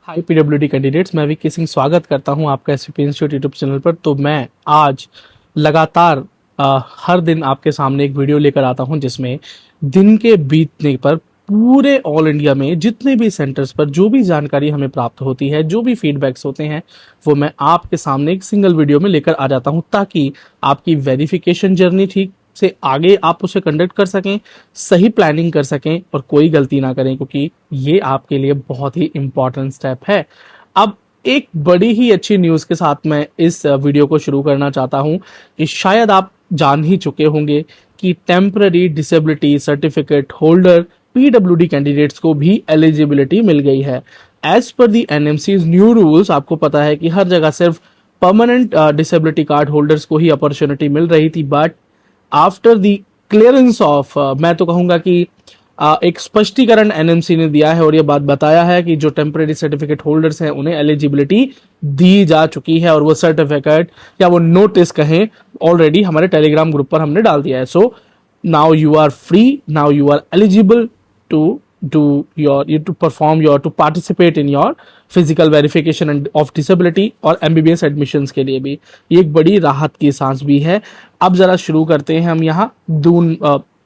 High PWD candidates, मैं विक्की सिंह स्वागत करता हूं आपका एसवीपी इंस्टीट्यूट यूट्यूब चैनल पर। तो मैं आज लगातार हर दिन आपके सामने एक वीडियो लेकर आता हूं जिसमें दिन के बीतने पर पूरे ऑल इंडिया में जितने भी सेंटर्स पर जो भी जानकारी हमें प्राप्त होती है, जो भी फीडबैक्स होते हैं, वो मैं आपके सामने एक सिंगल वीडियो में लेकर आ जाता हूं ताकि आपकी वेरिफिकेशन जर्नी ठीक से आगे आप उसे कंडक्ट कर सकें, सही प्लानिंग कर सकें और कोई गलती ना करें, क्योंकि ये आपके लिए बहुत ही इंपॉर्टेंट स्टेप है। अब एक बड़ी ही अच्छी न्यूज़ के साथ मैं इस वीडियो को शुरू करना चाहता हूं कि शायद आप जान ही चुके होंगे कि temporary disability certificate holder PWD candidates को भी एलिजिबिलिटी मिल गई है। एज पर दी एनएमसीज न्यू रूल्स, आपको पता है कि हर जगह सिर्फ परमानेंट डिसेबिलिटी कार्ड होल्डर्स को ही अपॉर्चुनिटी मिल रही थी, but after the clearance of, मैं तो कहूंगा कि एक स्पष्टीकरण एनएमसी ने दिया है और यह बात बताया है कि जो टेम्परेरी सर्टिफिकेट होल्डर्स हैं उन्हें एलिजिबिलिटी दी जा चुकी है और वो सर्टिफिकेट या वो नोटिस कहें ऑलरेडी हमारे टेलीग्राम ग्रुप पर हमने डाल दिया है। So now you are free, now you are eligible to to participate in your physical verification and of disability और MBBS एडमिशंस के लिए भी ये एक बड़ी राहत की सांस भी है। अब जरा शुरू करते हैं हम यहाँ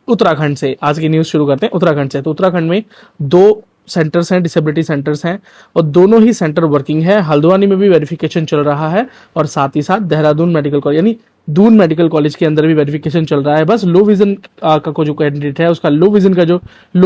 उत्तराखंड से, आज की न्यूज़ शुरू करते हैं उत्तराखंड से। तो उत्तराखंड में 2 सेंटर्स हैं, डिसेबिलिटी सेंटर्स हैं और दोनों ही सेंटर वर्किंग है। हल्द्वानी में भी वेरिफिकेशन चल रहा है और साथ ही साथ देहरादून मेडिकल कॉलेज यानी दून मेडिकल कॉलेज के अंदर भी वेरिफिकेशन चल रहा है। बस लो विजन का को जो कैंडिडेट है उसका लो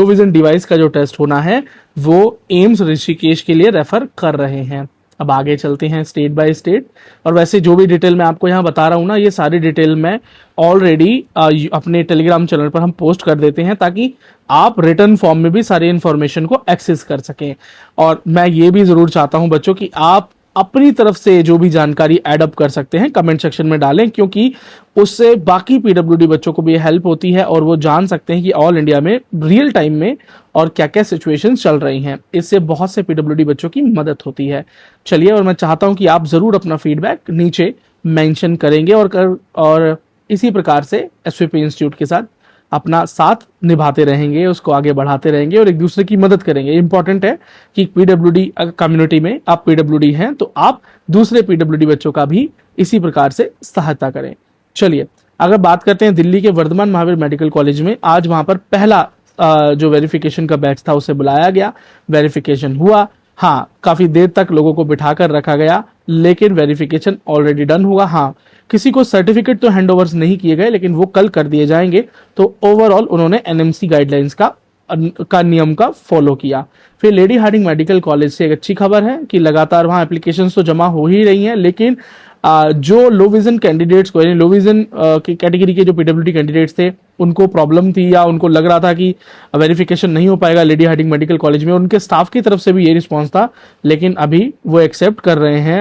विजन डिवाइस का जो टेस्ट होना है वो एम्स ऋषिकेश के लिए रेफर कर रहे हैं। अब आगे चलते हैं स्टेट बाय स्टेट, और वैसे जो भी डिटेल मैं आपको यहाँ बता रहा हूँ ना, ये सारी डिटेल मैं ऑलरेडी अपने टेलीग्राम चैनल पर हम पोस्ट कर देते हैं ताकि आप रिटर्न फॉर्म में भी सारी इंफॉर्मेशन को एक्सेस कर सकें। और मैं ये भी जरूर चाहता हूं बच्चों कि आप अपनी तरफ से जो भी जानकारी ऐड अप कर सकते हैं कमेंट सेक्शन में डालें, क्योंकि उससे बाकी पीडब्ल्यूडी बच्चों को भी हेल्प होती है और वो जान सकते हैं कि ऑल इंडिया में रियल टाइम में और क्या क्या सिचुएशंस चल रही हैं। इससे बहुत से पीडब्ल्यूडी बच्चों की मदद होती है। चलिए, और मैं चाहता हूं कि आप जरूर अपना फीडबैक नीचे मेंशन करेंगे और इसी प्रकार से एसवीपी इंस्टीट्यूट के साथ अपना साथ निभाते रहेंगे, उसको आगे बढ़ाते रहेंगे और एक दूसरे की मदद करेंगे। इंपॉर्टेंट है कि पीडब्ल्यूडी कम्युनिटी में आप पीडब्ल्यूडी हैं तो आप दूसरे पीडब्ल्यूडी बच्चों का भी इसी प्रकार से सहायता करें। चलिए, अगर बात करते हैं दिल्ली के वर्धमान महावीर मेडिकल कॉलेज में, आज वहां पर पहला जो वेरिफिकेशन का बैच था उसे बुलाया गया, वेरिफिकेशन हुआ। हाँ, काफी देर तक लोगों को बिठाकर रखा गया, लेकिन वेरिफिकेशन ऑलरेडी डन हुआ। हाँ, किसी को सर्टिफिकेट तो हैंडओवर्स नहीं किए गए, लेकिन वो कल कर दिए जाएंगे। तो ओवरऑल उन्होंने एनएमसी गाइडलाइंस का नियम का फॉलो किया। फिर लेडी हार्डिंग मेडिकल कॉलेज से एक अच्छी खबर है कि लगातार वहां एप्लीकेशंस तो जमा हो ही रही हैं, लेकिन जो लो विजन कैंडिडेट्स को यानी लो विजन की कैटेगरी के जो पीडब्ल्यूडी कैंडिडेट्स थे उनको प्रॉब्लम थी या उनको लग रहा था कि वेरिफिकेशन नहीं हो पाएगा लेडी हार्डिंग मेडिकल कॉलेज में, उनके स्टाफ की तरफ से भी ये रिस्पांस था, लेकिन अभी वो एक्सेप्ट कर रहे हैं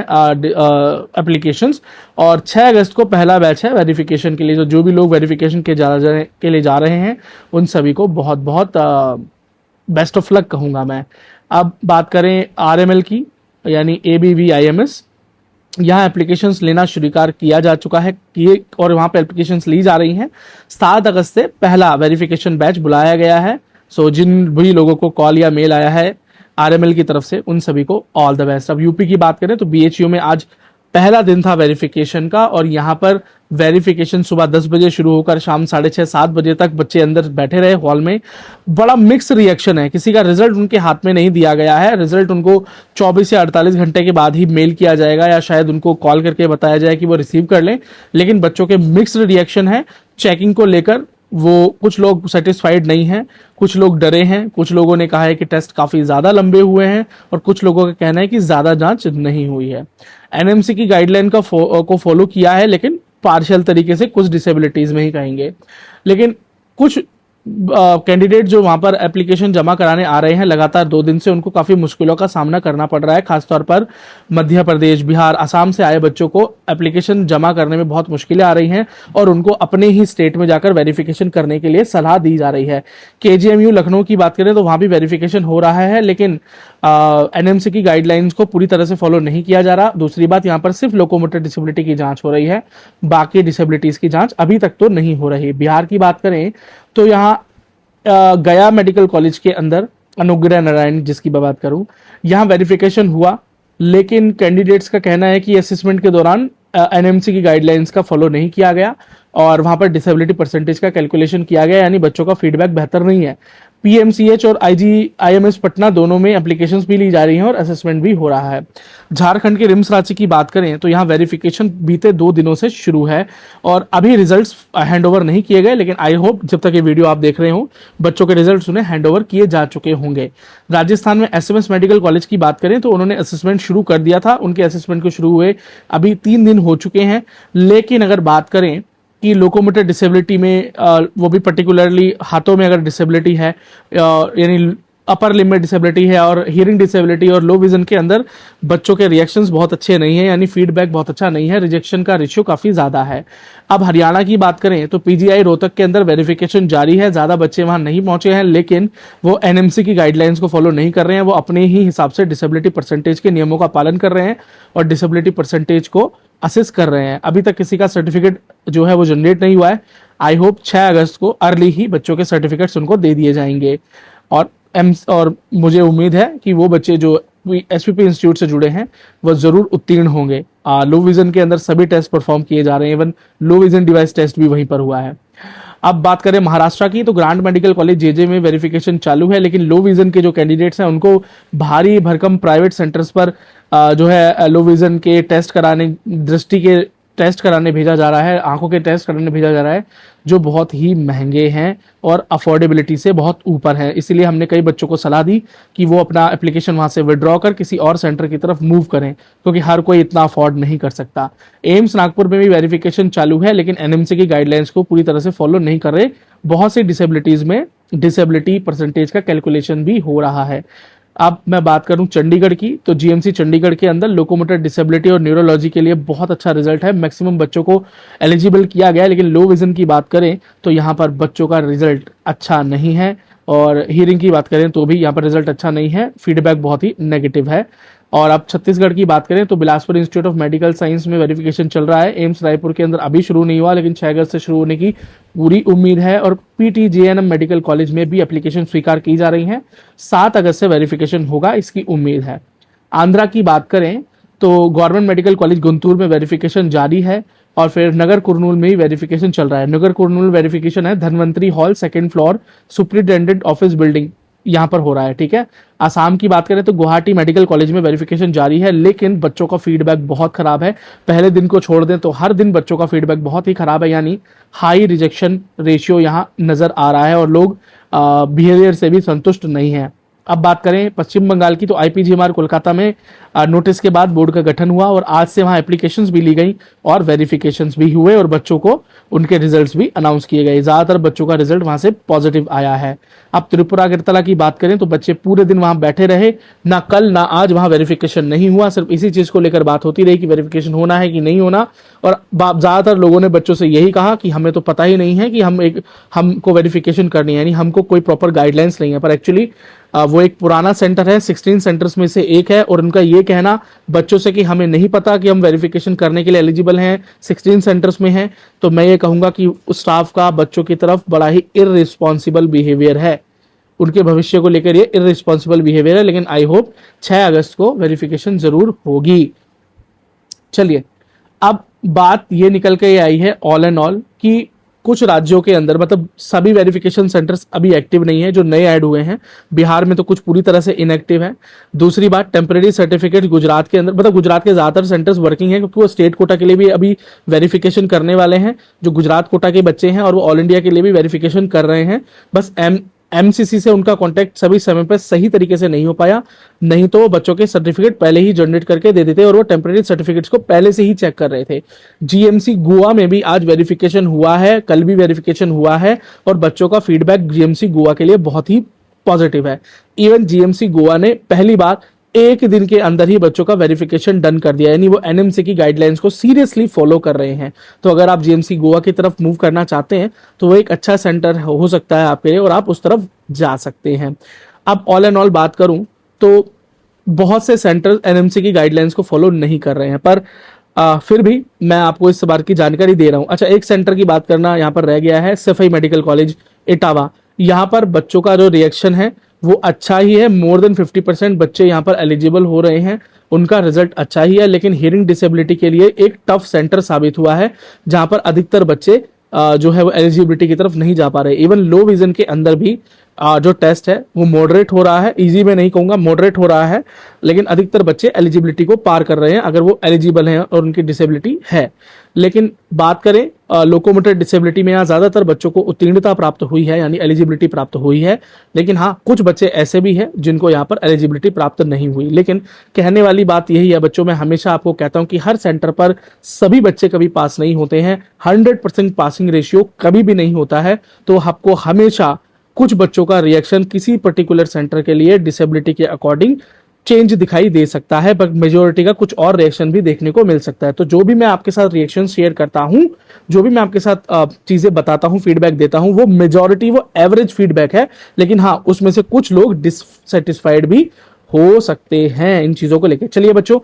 एप्लीकेशंस। और 6 अगस्त को पहला बैच है वेरिफिकेशन के लिए। जो भी लोग वेरिफिकेशन के लिए जा रहे हैं उन सभी को बहुत बहुत बेस्ट ऑफ लक कहूंगा मैं। अब बात करें आरएमएल की यानी ABVIMS, यहाँ एप्लीकेशंस लेना स्वीकार किया जा चुका है और वहां पे एप्लीकेशंस ली जा रही हैं। 7 अगस्त से पहला वेरिफिकेशन बैच बुलाया गया है। सो जिन भी लोगों को कॉल या मेल आया है आरएमएल की तरफ से उन सभी को ऑल द बेस्ट। अब यूपी की बात करें तो BHU में आज पहला दिन था वेरिफिकेशन का और यहाँ पर वेरिफिकेशन सुबह 10 बजे शुरू होकर शाम 6:30-7 बजे तक बच्चे अंदर बैठे रहे हॉल में। बड़ा मिक्स रिएक्शन है, किसी का रिजल्ट उनके हाथ में नहीं दिया गया है। रिजल्ट उनको 24 से 48 घंटे के बाद ही मेल किया जाएगा या शायद उनको कॉल करके बताया जाए कि वो रिसीव कर लें, लेकिन बच्चों के मिक्स रिएक्शन है। चेकिंग को लेकर वो कुछ लोग सेटिस्फाइड नहीं हैं, कुछ लोग डरे हैं, कुछ लोगों ने कहा है कि टेस्ट काफी ज्यादा लंबे हुए हैं और कुछ लोगों का कहना है कि ज्यादा जांच नहीं हुई है। एनएमसी की गाइडलाइन को फॉलो किया है, लेकिन पार्शियल तरीके से, कुछ डिसेबिलिटीज में ही कहेंगे। लेकिन कुछ कैंडिडेट जो वहां पर एप्लीकेशन जमा कराने आ रहे हैं लगातार 2 दिन से, उनको काफी मुश्किलों का सामना करना पड़ रहा है। खासतौर पर मध्य प्रदेश, बिहार, असम से आए बच्चों को एप्लीकेशन जमा करने में बहुत मुश्किलें आ रही हैं और उनको अपने ही स्टेट में जाकर वेरिफिकेशन करने के लिए सलाह दी जा रही है। KGMU लखनऊ की बात करें तो वहां भी वेरिफिकेशन हो रहा है, लेकिन एनएमसी की गाइडलाइंस को पूरी तरह से फॉलो नहीं किया जा रहा। दूसरी बात, यहाँ पर सिर्फ लोकोमोटर डिसेबिलिटी की जांच हो रही है, बाकी डिसेबिलिटीज की जांच अभी तक तो नहीं हो रही। बिहार की बात करें तो यहाँ गया मेडिकल कॉलेज के अंदर अनुग्रह नारायण जिसकी मैं बात करूं, यहाँ वेरिफिकेशन हुआ, लेकिन कैंडिडेट्स का कहना है कि असेसमेंट के दौरान एनएमसी की गाइडलाइंस का फॉलो नहीं किया गया और वहां पर डिसेबिलिटी परसेंटेज का कैलकुलेशन किया गया, यानी बच्चों का फीडबैक बेहतर नहीं है। पीएमसीएच और आईजीआईएमएस पटना दोनों में एप्लीकेशंस भी ली जा रही हैं और असेसमेंट भी हो रहा है। झारखंड के रिम्स रांची की बात करें तो यहाँ वेरिफिकेशन बीते 2 दिनों से शुरू है और अभी रिजल्ट्स हैंड ओवर नहीं किए गए, लेकिन आई होप जब तक ये वीडियो आप देख रहे हो बच्चों के रिजल्ट्स उन्हें हैंड ओवर किए जा चुके होंगे। राजस्थान में एसएमएस मेडिकल कॉलेज की बात करें तो उन्होंने असेसमेंट शुरू कर दिया था, उनके असेसमेंट को शुरू हुए अभी 3 दिन हो चुके हैं। लेकिन अगर बात करें कि लोकोमोटर डिसेबिलिटी में वो भी पर्टिकुलरली हाथों में अगर डिसेबिलिटी है, यानी अपर लिम्ब में डिसेबिलिटी है, और हियरिंग डिसेबिलिटी और लो विजन के अंदर बच्चों के रिएक्शंस बहुत अच्छे नहीं है, यानी फीडबैक बहुत अच्छा नहीं है, रिजेक्शन का रेशियो काफी ज्यादा है। अब हरियाणा की बात करें तो पीजीआई रोहतक के अंदर वेरिफिकेशन जारी है, ज्यादा बच्चे वहां नहीं पहुंचे हैं, लेकिन वो एनएमसी की गाइडलाइंस को फॉलो नहीं कर रहे हैं, वो अपने ही हिसाब से डिसेबिलिटी परसेंटेज के नियमों का पालन कर रहे हैं और डिसेबिलिटी परसेंटेज को असेस कर रहे हैं। अभी तक किसी का सर्टिफिकेट जो है वो जनरेट नहीं हुआ है। आई होप 6 अगस्त को अर्ली ही बच्चों के सर्टिफिकेट्स उनको दे दिए जाएंगे और मुझे उम्मीद है कि वो बच्चे जो एसपीपी इंस्टीट्यूट से जुड़े हैं वो जरूर उत्तीर्ण होंगे। लो विजन के अंदर सभी टेस्ट परफॉर्म किए जा रहे हैं, even low vision device test भी वहीं पर हुआ है। अब बात करें महाराष्ट्र की तो ग्रांट मेडिकल कॉलेज जेजे में वेरिफिकेशन चालू है, लेकिन लो विजन के जो कैंडिडेट्स हैं उनको भारी भरकम प्राइवेट सेंटर्स पर जो है लो विजन के टेस्ट कराने, दृष्टि के टेस्ट कराने भेजा जा रहा है, आंखों के टेस्ट कराने भेजा जा रहा है, जो बहुत ही महंगे हैं और अफोर्डेबिलिटी से बहुत ऊपर है। इसीलिए हमने कई बच्चों को सलाह दी कि वो अपना एप्लीकेशन वहां से विड्रॉ कर किसी और सेंटर की तरफ मूव करें, क्योंकि हर कोई इतना अफोर्ड नहीं कर सकता। एम्स नागपुर में भी वेरिफिकेशन चालू है, लेकिन एनएमसी की गाइडलाइंस को पूरी तरह से फॉलो नहीं कर रहे। बहुत सी डिसेबिलिटीज में डिसेबिलिटी परसेंटेज का कैलकुलेशन भी हो रहा है। अब मैं बात करूं चंडीगढ़ की तो जीएमसी चंडीगढ़ के अंदर लोकोमोटर डिसेबिलिटी और न्यूरोलॉजी के लिए बहुत अच्छा रिजल्ट है, मैक्सिमम बच्चों को एलिजिबल किया गया है। लेकिन लो विजन की बात करें तो यहाँ पर बच्चों का रिजल्ट अच्छा नहीं है, और हियरिंग की बात करें तो भी यहाँ पर रिजल्ट अच्छा नहीं है, फीडबैक बहुत ही नेगेटिव है। और अब छत्तीसगढ़ की बात करें तो Bilaspur institute of medical science में वेरिफिकेशन चल रहा है। एम्स रायपुर के अंदर अभी शुरू नहीं हुआ, लेकिन 6 अगस्त से शुरू होने की पूरी उम्मीद है। और पीटीजेएनएम मेडिकल कॉलेज में भी एप्लीकेशन स्वीकार की जा रही हैं, 7 अगस्त से वेरिफिकेशन होगा, इसकी उम्मीद है। आंध्रा की बात करें तो गवर्नमेंट मेडिकल कॉलेज गुंटूर में वेरिफिकेशन जारी है, और फिर नगर कुरनूल में ही वेरिफिकेशन चल रहा है। नगर कुरनूल वेरिफिकेशन है Dhanvantari hall 2nd floor superintendent office building, यहाँ पर हो रहा है, ठीक है। आसाम की बात करें तो गुवाहाटी मेडिकल कॉलेज में वेरिफिकेशन जारी है, लेकिन बच्चों का फीडबैक बहुत खराब है। पहले दिन को छोड़ दें तो हर दिन बच्चों का फीडबैक बहुत ही खराब है, यानी हाई रिजेक्शन रेशियो यहाँ नजर आ रहा है और लोग बिहेवियर से भी संतुष्ट नहीं है। अब बात करें पश्चिम बंगाल की तो आईपीजीएमआर कोलकाता में नोटिस के बाद बोर्ड का गठन हुआ और आज से वहां एप्लीकेशंस भी ली गई और वेरिफिकेशंस भी हुए और बच्चों को उनके रिजल्ट्स भी अनाउंस किए गए। ज्यादातर बच्चों का रिजल्ट वहां से पॉजिटिव आया है। अब त्रिपुरा अगरतला की बात करें तो बच्चे पूरे दिन वहां बैठे रहे, ना कल ना आज वहां वेरिफिकेशन नहीं हुआ, सिर्फ इसी चीज को लेकर बात होती रही कि वेरिफिकेशन होना है कि नहीं होना। और ज्यादातर लोगों ने बच्चों से यही कहा कि हमें तो पता ही नहीं है कि हमको वेरिफिकेशन करनी है, यानी हमको कोई प्रॉपर गाइडलाइंस नहीं है। पर एक्चुअली वो एक पुराना सेंटर है, 16 सेंटर्स में से एक है, और उनका ये कहना बच्चों से कि हमें नहीं पता कि हम वेरिफिकेशन करने के लिए एलिजिबल हैं, 16 सेंटर्स में हैं, तो मैं ये कहूंगा कि उस स्टाफ का बच्चों की तरफ बड़ा ही इररिस्पॉन्सिबल बिहेवियर है। उनके भविष्य को लेकर ये इररिस्पॉन्सिबल बिहेवियर है, लेकिन आई होप 6 अगस्त को वेरिफिकेशन जरूर होगी। चलिए, अब बात ये निकल के आई है ऑल एंड ऑल कि कुछ राज्यों के अंदर मतलब सभी वेरिफिकेशन सेंटर्स अभी एक्टिव नहीं है, जो नए ऐड हुए हैं। बिहार में तो कुछ पूरी तरह से इनएक्टिव है। दूसरी बात, टेम्परेरी सर्टिफिकेट गुजरात के अंदर, मतलब गुजरात के ज्यादातर सेंटर्स वर्किंग है, क्योंकि वो स्टेट कोटा के लिए भी अभी वेरिफिकेशन करने वाले हैं। जो गुजरात कोटा के बच्चे हैं और वो ऑल इंडिया के लिए भी वेरिफिकेशन कर रहे हैं। बस एमसीसी से उनका कांटेक्ट सभी समय पर सही तरीके से नहीं हो पाया, नहीं तो वो बच्चों के सर्टिफिकेट पहले ही जनरेट करके दे देते और वो टेम्परेरी सर्टिफिकेट्स को पहले से ही चेक कर रहे थे। जीएमसी गोवा में भी आज वेरिफिकेशन हुआ है, कल भी वेरिफिकेशन हुआ है, और बच्चों का फीडबैक जीएमसी गोवा के लिए बहुत ही पॉजिटिव है। इवन जीएमसी गोवा ने पहली बार एक दिन के अंदर ही बच्चों का वेरिफिकेशन डन कर दिया, यानी वो एनएमसी की गाइडलाइंस को सीरियसली फॉलो कर रहे हैं। तो अगर आप जीएमसी गोवा की तरफ मूव करना चाहते हैं तो वो एक अच्छा सेंटर हो सकता है आपके लिए और आप उस तरफ जा सकते हैं। अब ऑल एंड ऑल बात करूं तो बहुत से सेंटर एनएमसी की गाइडलाइंस को फॉलो नहीं कर रहे हैं, पर फिर भी मैं आपको इस बार की जानकारी दे रहा हूं। अच्छा, एक सेंटर की बात करना यहाँ पर रह गया है, सफाई मेडिकल कॉलेज इटावा। यहाँ पर बच्चों का जो रिएक्शन है वो अच्छा ही है। मोर देन 50% बच्चे यहाँ पर एलिजिबल हो रहे हैं, उनका रिजल्ट अच्छा ही है। लेकिन हियरिंग डिसेबिलिटी के लिए एक टफ सेंटर साबित हुआ है, जहां पर अधिकतर बच्चे जो है वो एलिजिबिलिटी की तरफ नहीं जा पा रहे। इवन लो विजन के अंदर भी जो टेस्ट है वो मॉडरेट हो रहा है, इजी में नहीं कहूंगा, मॉडरेट हो रहा है, लेकिन अधिकतर बच्चे एलिजिबिलिटी को पार कर रहे हैं अगर वो एलिजिबल हैं और उनकी डिसेबिलिटी है। लेकिन बात करें लोकोमोटर डिसेबिलिटी में, यहाँ ज्यादातर बच्चों को उत्तीर्णता प्राप्त हुई है, यानी एलिजिबिलिटी प्राप्त हुई है। लेकिन हाँ, कुछ बच्चे ऐसे भी हैं जिनको यहाँ पर एलिजिबिलिटी प्राप्त नहीं हुई। लेकिन कहने वाली बात यही है बच्चों, मैं हमेशा आपको कहता हूं कि हर सेंटर पर सभी बच्चे कभी पास नहीं होते हैं, 100% पासिंग रेशियो कभी भी नहीं होता है। तो आपको हमेशा कुछ बच्चों का रिएक्शन किसी पर्टिकुलर सेंटर के लिए डिसेबिलिटी के अकॉर्डिंग चेंज दिखाई दे सकता है, बट मेजोरिटी का कुछ और रिएक्शन भी देखने को मिल सकता है। तो जो भी मैं आपके साथ रिएक्शन शेयर करता हूं, जो भी मैं आपके साथ चीजें बताता हूं, फीडबैक देता हूं, वो मेजोरिटी वो एवरेज फीडबैक है। लेकिन हाँ, उसमें से कुछ लोग डिससेटिस्फाइड भी हो सकते हैं इन चीजों को लेकर। चलिए बच्चों,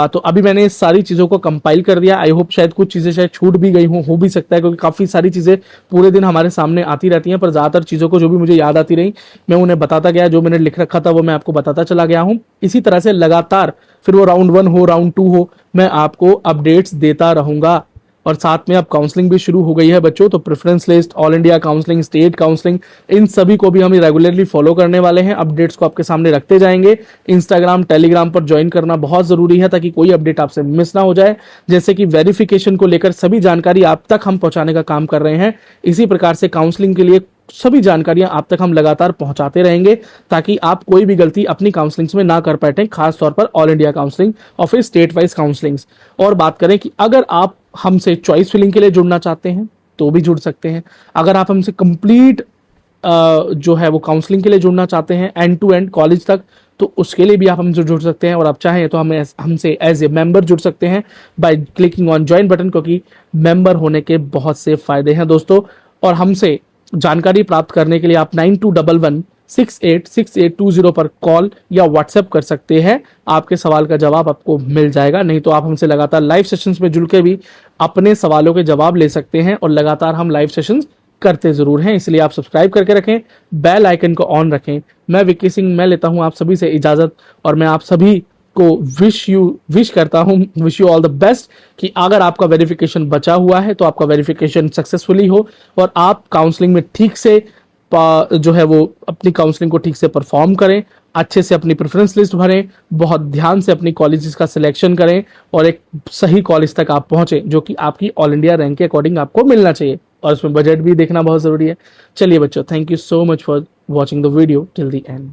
तो अभी मैंने सारी चीजों को कंपाइल कर दिया। आई होप शायद कुछ चीजें शायद छूट भी गई हो भी सकता है, क्योंकि काफी सारी चीजें पूरे दिन हमारे सामने आती रहती हैं। पर ज्यादातर चीजों को जो भी मुझे याद आती रही मैं उन्हें बताता गया, जो मैंने लिख रखा था वो मैं आपको बताता चला गया हूं। इसी तरह से लगातार, फिर वो राउंड 1 हो, राउंड 2 हो, मैं आपको अपडेट्स देता रहूंगा। और साथ में अब काउंसलिंग भी शुरू हो गई है बच्चों, तो preference list, all India counselling, state counselling, इन सभी को भी हम रेगुलरली फॉलो करने वाले हैं। अपडेट्स को आपके सामने रखते जाएंगे। इंस्टाग्राम, टेलीग्राम पर ज्वाइन करना बहुत जरूरी है, ताकि कोई अपडेट आपसे मिस ना हो जाए। जैसे कि वेरिफिकेशन को लेकर सभी जानकारी आप तक हम पहुंचाने का काम कर रहे हैं, इसी प्रकार से काउंसलिंग के लिए सभी जानकारियां आप तक हम लगातार पहुंचाते रहेंगे, ताकि आप कोई भी गलती अपनी काउंसलिंग्स में ना कर पाए, खास तौर पर ऑल इंडिया काउंसलिंग और फिर स्टेट वाइज काउंसलिंग्स। और बात करें कि अगर आप हमसे चॉइस फिलिंग के लिए जुड़ना चाहते हैं तो भी जुड़ सकते हैं। अगर आप हमसे कंप्लीट जो है वो काउंसलिंग के लिए जुड़ना चाहते हैं, एंड टू एंड कॉलेज तक, तो उसके लिए भी आप हमसे जुड़ सकते हैं। और आप चाहें तो हमसे एज ए मेंबर जुड़ सकते हैं by clicking on join button, क्योंकि मेंबर होने के बहुत से फायदे हैं दोस्तों। और हमसे जानकारी प्राप्त करने के लिए आप 9211686820 पर कॉल या व्हाट्सएप कर सकते हैं। आपके सवाल का जवाब आपको मिल जाएगा। नहीं तो आप हमसे लगातार लाइव सेशंस में जुड़ के भी अपने सवालों के जवाब ले सकते हैं, और लगातार हम लाइव सेशंस करते जरूर हैं। इसलिए आप सब्सक्राइब करके रखें, बेल आइकन को ऑन रखें। मैं विक्की सिंह, मैं लेता हूं आप सभी से इजाजत, और मैं आप सभी को विश करता हूं, wish you all the best, कि अगर आपका वेरिफिकेशन बचा हुआ है तो आपका वेरिफिकेशन सक्सेसफुली हो, और आप काउंसलिंग में ठीक से जो है वो अपनी काउंसलिंग को ठीक से परफॉर्म करें, अच्छे से अपनी प्रेफरेंस लिस्ट भरें, बहुत ध्यान से अपनी कॉलेजेस का सिलेक्शन करें, और एक सही कॉलेज तक आप पहुंचे जो कि आपकी ऑल इंडिया रैंक के अकॉर्डिंग आपको मिलना चाहिए। और उसमें बजट भी देखना बहुत जरूरी है। चलिए बच्चों, thank you so much for watching the video till the end.